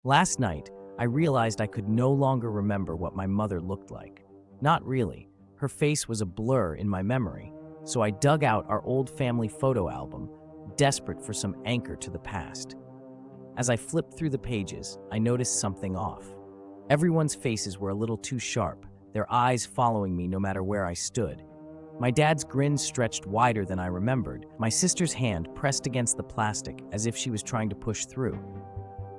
Last night, I realized I could no longer remember what my mother looked like. Not really. Her face was a blur in my memory, so I dug out our old family photo album, desperate for some anchor to the past. As I flipped through the pages, I noticed something off. Everyone's faces were a little too sharp, their eyes following me no matter where I stood. My dad's grin stretched wider than I remembered, my sister's hand pressed against the plastic as if she was trying to push through.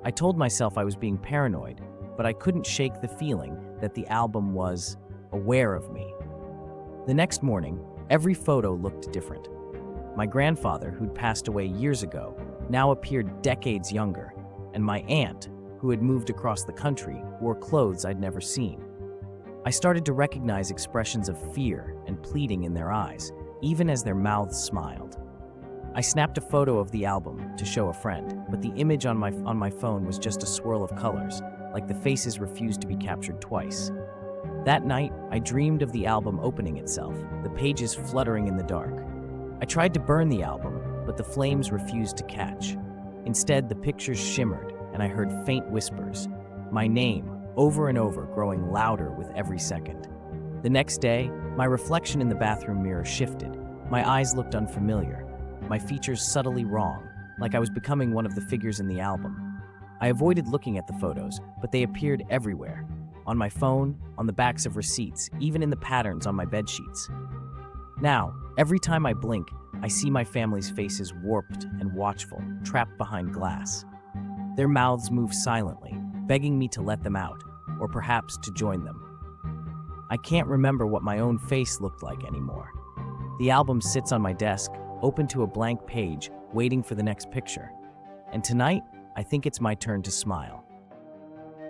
I told myself I was being paranoid, but I couldn't shake the feeling that the album was aware of me. The next morning, every photo looked different. My grandfather, who'd passed away years ago, now appeared decades younger, and my aunt, who had moved across the country, wore clothes I'd never seen. I started to recognize expressions of fear and pleading in their eyes, even as their mouths smiled. I snapped a photo of the album to show a friend, but the image on my phone was just a swirl of colors, like the faces refused to be captured twice. That night, I dreamed of the album opening itself, the pages fluttering in the dark. I tried to burn the album, but the flames refused to catch. Instead, the pictures shimmered, and I heard faint whispers, my name, over and over, growing louder with every second. The next day, my reflection in the bathroom mirror shifted. My eyes looked unfamiliar, my features subtly wrong, like I was becoming one of the figures in the album. I avoided looking at the photos, but they appeared everywhere. On my phone, on the backs of receipts, even in the patterns on my bedsheets. Now, every time I blink, I see my family's faces warped and watchful, trapped behind glass. Their mouths move silently, begging me to let them out, or perhaps to join them. I can't remember what my own face looked like anymore. The album sits on my desk, open to a blank page, waiting for the next picture. And tonight, I think it's my turn to smile.